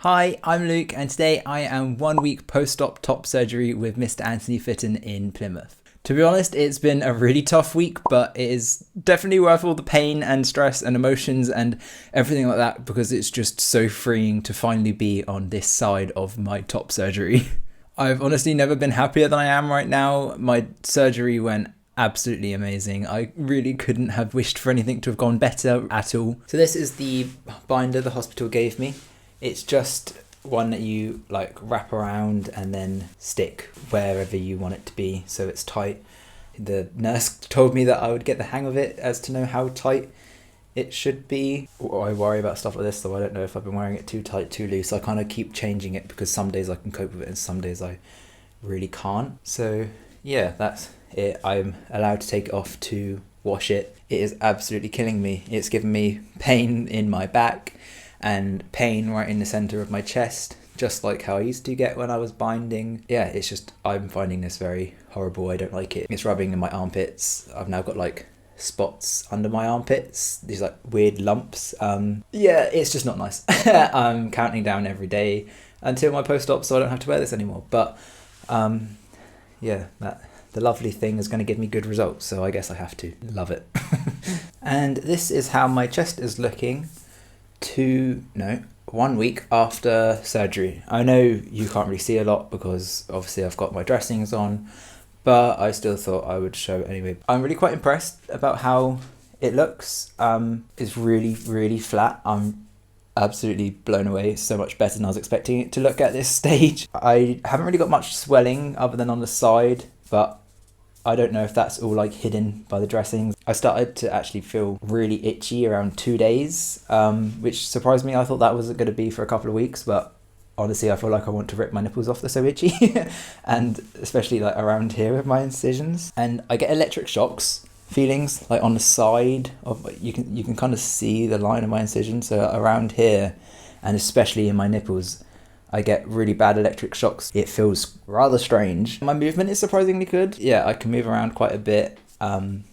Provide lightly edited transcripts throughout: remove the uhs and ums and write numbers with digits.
Hi, I'm Luke, and today I am 1 week post-op top surgery with Mr Antony Fitton in Plymouth. To be honest, it's been a really tough week, but it is definitely worth all the pain and stress and emotions and everything like that, because it's just so freeing to finally be on this side of my top surgery. I've honestly never been happier than I am right now. My surgery went absolutely amazing. I really couldn't have wished for anything to have gone better at all. So this is the binder the hospital gave me. It's just one that you wrap around and then stick wherever you want it to be, so it's tight. The nurse told me that I would get the hang of it as to know how tight it should be. I worry about stuff like this, so I don't know if I've been wearing it too tight, too loose. I kind of keep changing it because some days I can cope with it and some days I really can't. So yeah, that's it. I'm allowed to take it off to wash it. It is absolutely killing me. It's given me pain in my back and pain right in the center of my chest, just like how I used to get when I was binding. Yeah, it's just, I'm finding this very horrible. I don't like it. It's rubbing in my armpits. I've now got spots under my armpits, these weird lumps. Yeah, it's just not nice. I'm counting down every day until my post-op so I don't have to wear this anymore. But yeah, the lovely thing is going to give me good results, so I guess I have to love it. And this is how my chest is looking 1 week after surgery. I know you can't really see a lot because obviously I've got my dressings on, but I still thought I would show it anyway. I'm really quite impressed about how it looks. It's really, really flat. I'm absolutely blown away. It's so much better than I was expecting it to look at this stage. I haven't really got much swelling other than on the side, but I don't know if that's all hidden by the dressings. I started to actually feel really itchy around 2 days, which surprised me. I thought that was going to be for a couple of weeks, but honestly, I feel like I want to rip my nipples off. They're so itchy, and especially around here with my incisions. And I get electric shocks feelings on the side of, you can kind of see the line of my incision. So around here, and especially in my nipples, I get really bad electric shocks. It feels rather strange. My movement is surprisingly good. Yeah, I can move around quite a bit. I'm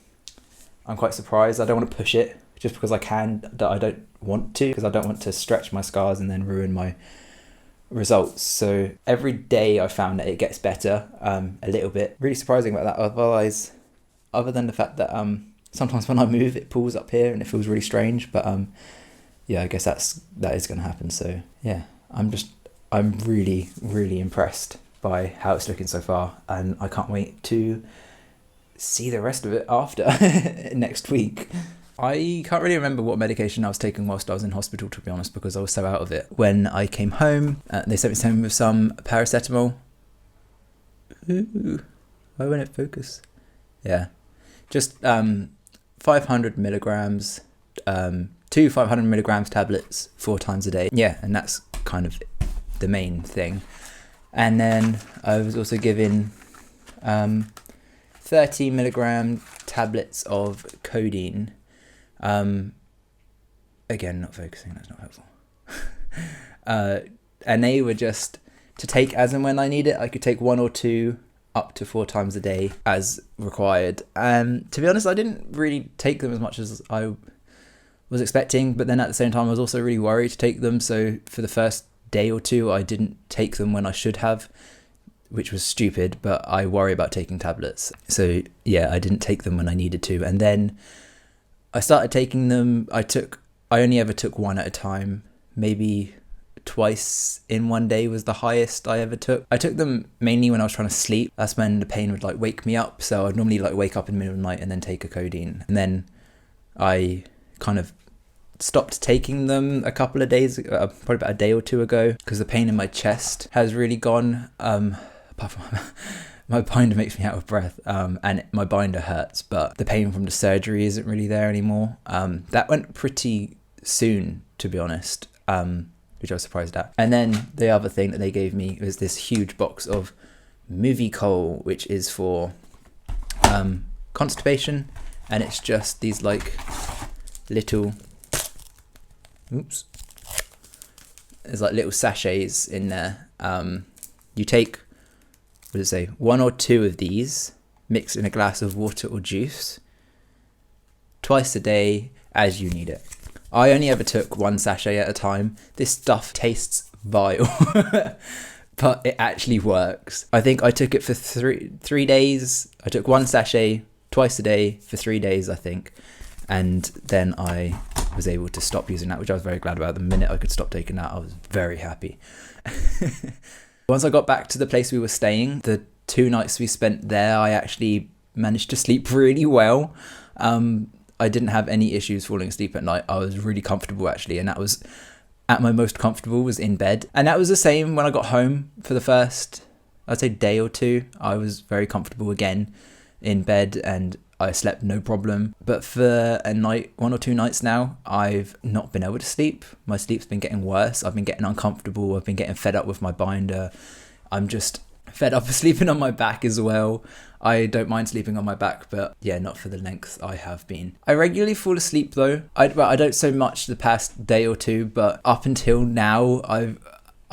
quite surprised. I don't want to push it just because I can. I don't want to, because I don't want to stretch my scars and then ruin my results. So every day I found that it gets better a little bit. Really surprising about that. Otherwise, other than the fact that sometimes when I move it pulls up here and it feels really strange. But yeah, I guess that is going to happen. So yeah, I'm really, really impressed by how it's looking so far, and I can't wait to see the rest of it after next week. I can't really remember what medication I was taking whilst I was in hospital, to be honest, because I was so out of it. When I came home, they sent me home with some paracetamol. Ooh, why won't it focus? Yeah, just 500 milligrams, 2 500 milligrams tablets 4 times a day. Yeah, and that's kind of the main thing. And then I was also given 30 milligram tablets of codeine. Again, not focusing, that's not helpful. And they were just to take as and when I need it. I could take 1 or 2 up to 4 times a day as required. To be honest, I didn't really take them as much as I was expecting, but then at the same time I was also really worried to take them. So for the first day or 2 I didn't take them when I should have, which was stupid, but I worry about taking tablets. So yeah, I didn't take them when I needed to. And then I started taking them. I only ever took 1 at a time. Maybe twice in 1 day was the highest I ever took. I took them mainly when I was trying to sleep. That's when the pain would wake me up. So I'd normally wake up in the middle of the night and then take a codeine. And then I kind of stopped taking them a couple of days, probably about a day or 2 ago, because the pain in my chest has really gone. Apart from my binder makes me out of breath, and my binder hurts, but the pain from the surgery isn't really there anymore. That went pretty soon, to be honest, which I was surprised at. And then the other thing that they gave me was this huge box of Movicol, which is for constipation, and it's just these little there's little sachets in there. You take, what does it say, 1 or 2 of these, mix in a glass of water or juice twice a day as you need it. I only ever took 1 sachet at a time. This stuff tastes vile. But it actually works. I think I took it for three days. I took one sachet twice a day for 3 days, I think. And then I was able to stop using that, which I was very glad about. The minute I could stop taking that, I was very happy. Once I got back to the place we were staying, the 2 nights we spent there, I actually managed to sleep really well. I didn't have any issues falling asleep at night. I was really comfortable, actually, and that was at my most comfortable was in bed. And that was the same when I got home for the first, I'd say, day or two. I was very comfortable again in bed and I slept no problem. But for a night, 1 or 2 nights now, I've not been able to sleep. My sleep's been getting worse. I've been getting uncomfortable. I've been getting fed up with my binder. I'm just fed up of sleeping on my back as well. I don't mind sleeping on my back, but yeah, not for the length I have been. I regularly fall asleep though. I don't so much the past day or two, but up until now,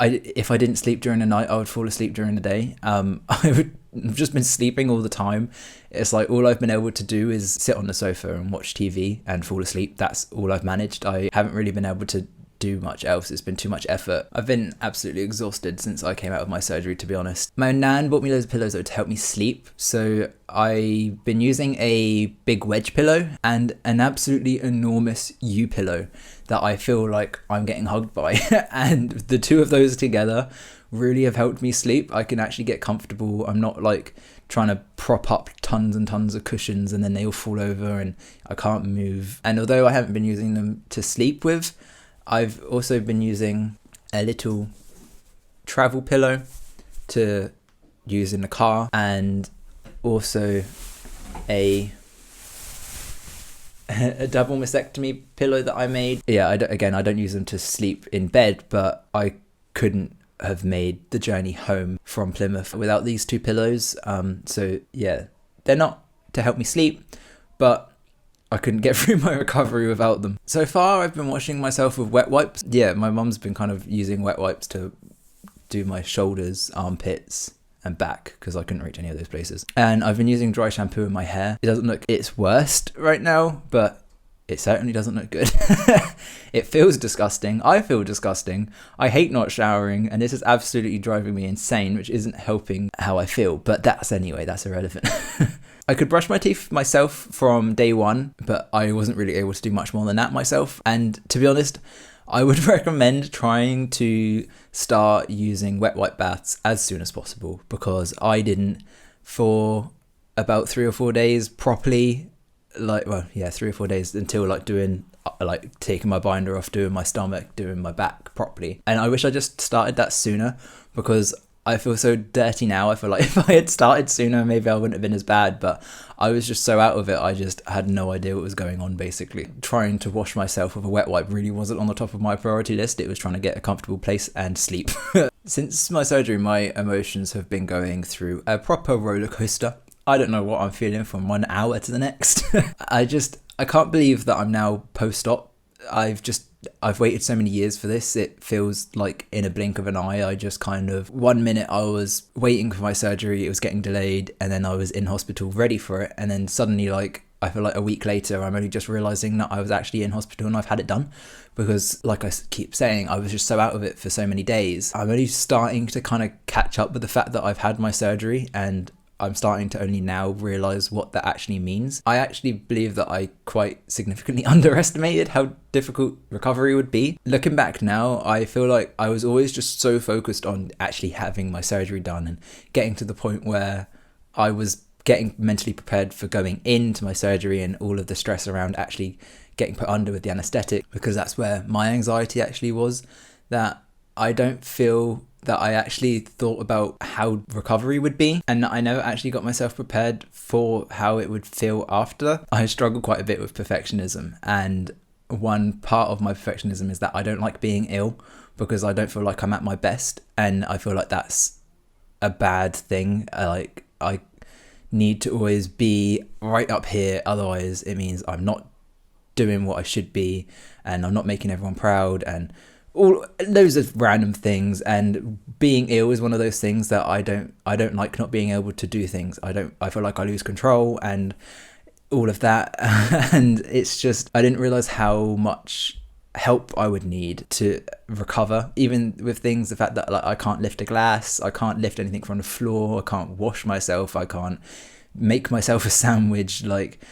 if I didn't sleep during the night, I would fall asleep during the day. I've just been sleeping all the time. It's like all I've been able to do is sit on the sofa and watch TV and fall asleep. That's all I've managed. I haven't really been able to do much else. It's been too much effort. I've been absolutely exhausted since I came out of my surgery, to be honest. My nan bought me loads of pillows though to help me sleep, so I've been using a big wedge pillow and an absolutely enormous U pillow that I feel like I'm getting hugged by. And the 2 of those together really have helped me sleep. I can actually get comfortable. I'm not like trying to prop up tons and tons of cushions and then they all fall over and I can't move. And although I haven't been using them to sleep with, I've also been using a little travel pillow to use in the car, and also a double mastectomy pillow that I made. Yeah, I don't use them to sleep in bed, but I couldn't have made the journey home from Plymouth without these 2 pillows. So yeah, they're not to help me sleep, but I couldn't get through my recovery without them. So far, I've been washing myself with wet wipes. Yeah, my mum's been kind of using wet wipes to do my shoulders, armpits, and back, because I couldn't reach any of those places. And I've been using dry shampoo in my hair. It doesn't look its worst right now, but it certainly doesn't look good. It feels disgusting. I feel disgusting. I hate not showering, and this is absolutely driving me insane, which isn't helping how I feel. But that's irrelevant. I could brush my teeth myself from day 1, but I wasn't really able to do much more than that myself. And to be honest, I would recommend trying to start using wet wipe baths as soon as possible, because I didn't for about 3 or 4 days properly. 3 or 4 days until taking my binder off, doing my stomach, doing my back properly. And I wish I just started that sooner, because I feel so dirty now. I feel like if I had started sooner, maybe I wouldn't have been as bad, but I was just so out of it. I just had no idea what was going on, basically. Trying to wash myself with a wet wipe really wasn't on the top of my priority list. It was trying to get a comfortable place and sleep. Since my surgery, my emotions have been going through a proper roller coaster. I don't know what I'm feeling from 1 hour to the next. I can't believe that I'm now post-op. I've waited so many years for this. It feels like in a blink of an eye. I just kind of, 1 minute I was waiting for my surgery, it was getting delayed, and then I was in hospital ready for it, and then suddenly, like, I feel like a week later, I'm only just realising that I was actually in hospital and I've had it done, because like I keep saying, I was just so out of it for so many days. I'm only starting to kind of catch up with the fact that I've had my surgery, and I'm starting to only now realise what that actually means. I actually believe that I quite significantly underestimated how difficult recovery would be. Looking back now, I feel like I was always just so focused on actually having my surgery done and getting to the point where I was getting mentally prepared for going into my surgery and all of the stress around actually getting put under with the anaesthetic, because that's where my anxiety actually was, that I don't feel that I actually thought about how recovery would be, and I never actually got myself prepared for how it would feel after. I struggle quite a bit with perfectionism, and one part of my perfectionism is that I don't like being ill, because I don't feel like I'm at my best, and I feel like that's a bad thing. I need to always be right up here, otherwise it means I'm not doing what I should be, and I'm not making everyone proud, and all loads of random things. And being ill is one of those things that I don't like, not being able to do things. I feel like I lose control and all of that. And it's just, I didn't realize how much help I would need to recover, even with things, the fact that like I can't lift a glass, I can't lift anything from the floor, I can't wash myself, I can't make myself a sandwich, like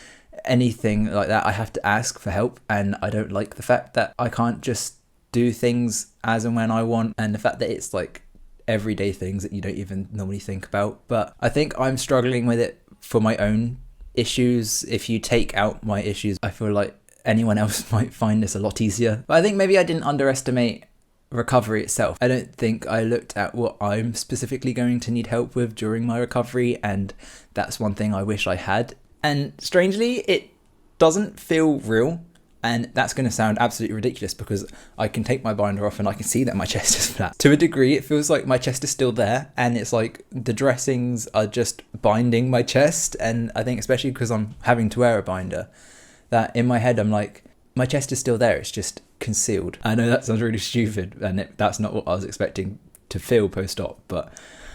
anything like that, I have to ask for help. And I don't like the fact that I can't just do things as and when I want, and the fact that it's like everyday things that you don't even normally think about. But I think I'm struggling with it for my own issues. If you take out my issues, I feel like anyone else might find this a lot easier. But I think maybe I didn't underestimate recovery itself. I don't think I looked at what I'm specifically going to need help with during my recovery, and that's one thing I wish I had. And strangely, it doesn't feel real. And that's going to sound absolutely ridiculous because I can take my binder off and I can see that my chest is flat. To a degree, it feels like my chest is still there, and it's like the dressings are just binding my chest. And I think especially because I'm having to wear a binder, that in my head I'm like, my chest is still there, it's just concealed. I know that sounds really stupid, and that's not what I was expecting to feel post-op, but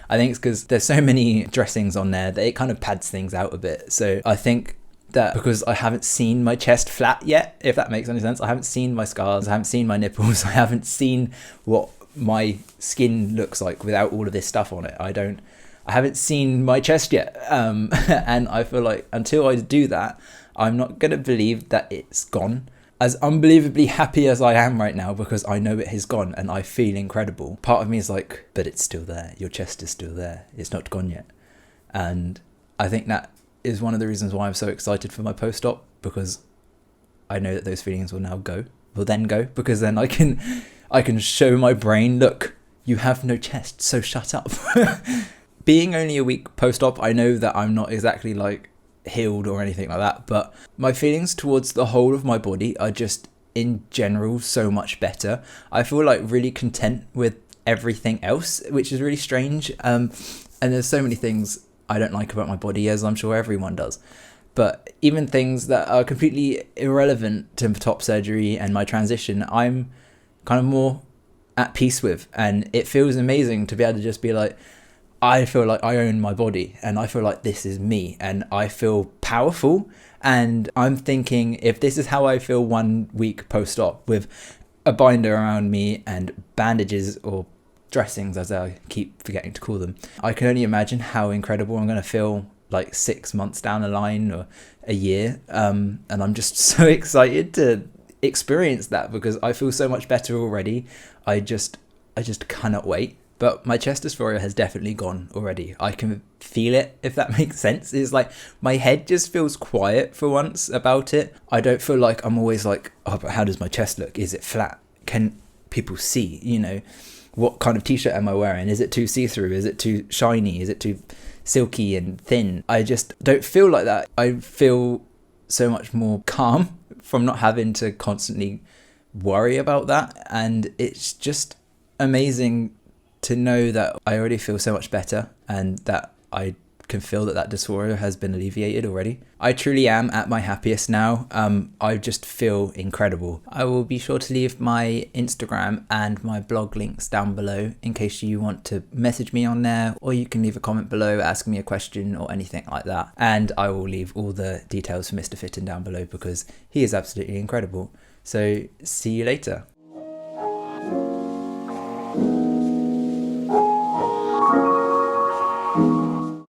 I think it's because there's so many dressings on there that it kind of pads things out a bit. So I think that because I haven't seen my chest flat yet, if that makes any sense, I haven't seen my scars, I haven't seen my nipples, I haven't seen what my skin looks like without all of this stuff on it. I haven't seen my chest yet, and I feel like until I do that, I'm not going to believe that it's gone. As unbelievably happy as I am right now because I know it has gone and I feel incredible, part of me is like, but it's still there, your chest is still there, it's not gone yet. And I think that is one of the reasons why I'm so excited for my post-op, because I know that those feelings will then go, because then I can show my brain, look, you have no chest, so shut up. Being only a week post-op, I know that I'm not exactly like healed or anything like that, but my feelings towards the whole of my body are just in general so much better. I feel like really content with everything else, which is really strange. And there's so many things I don't like about my body, as I'm sure everyone does, but even things that are completely irrelevant to top surgery and my transition, I'm kind of more at peace with. And it feels amazing to be able to just be like, I feel like I own my body and I feel like this is me and I feel powerful. And I'm thinking, if this is how I feel 1 week post-op with a binder around me and bandages or dressings, as I keep forgetting to call them, I can only imagine how incredible I'm going to feel like 6 months down the line or a year. And I'm just so excited to experience that because I feel so much better already. I just cannot wait. But my chest dysphoria has definitely gone already. I can feel it, if that makes sense. It's like my head just feels quiet for once about it. I don't feel like I'm always like, oh, but how does my chest look? Is it flat? Can people see? You know, what kind of t-shirt am I wearing? Is it too see-through? Is it too shiny? Is it too silky and thin? I just don't feel like that. I feel so much more calm from not having to constantly worry about that. And it's just amazing to know that I already feel so much better and that I can feel that dysphoria has been alleviated already. I truly am at my happiest now. I just feel incredible. I will be sure to leave my Instagram and my blog links down below in case you want to message me on there, or you can leave a comment below, ask me a question or anything like that. And I will leave all the details for Mr Fitton down below because he is absolutely incredible. So see you later.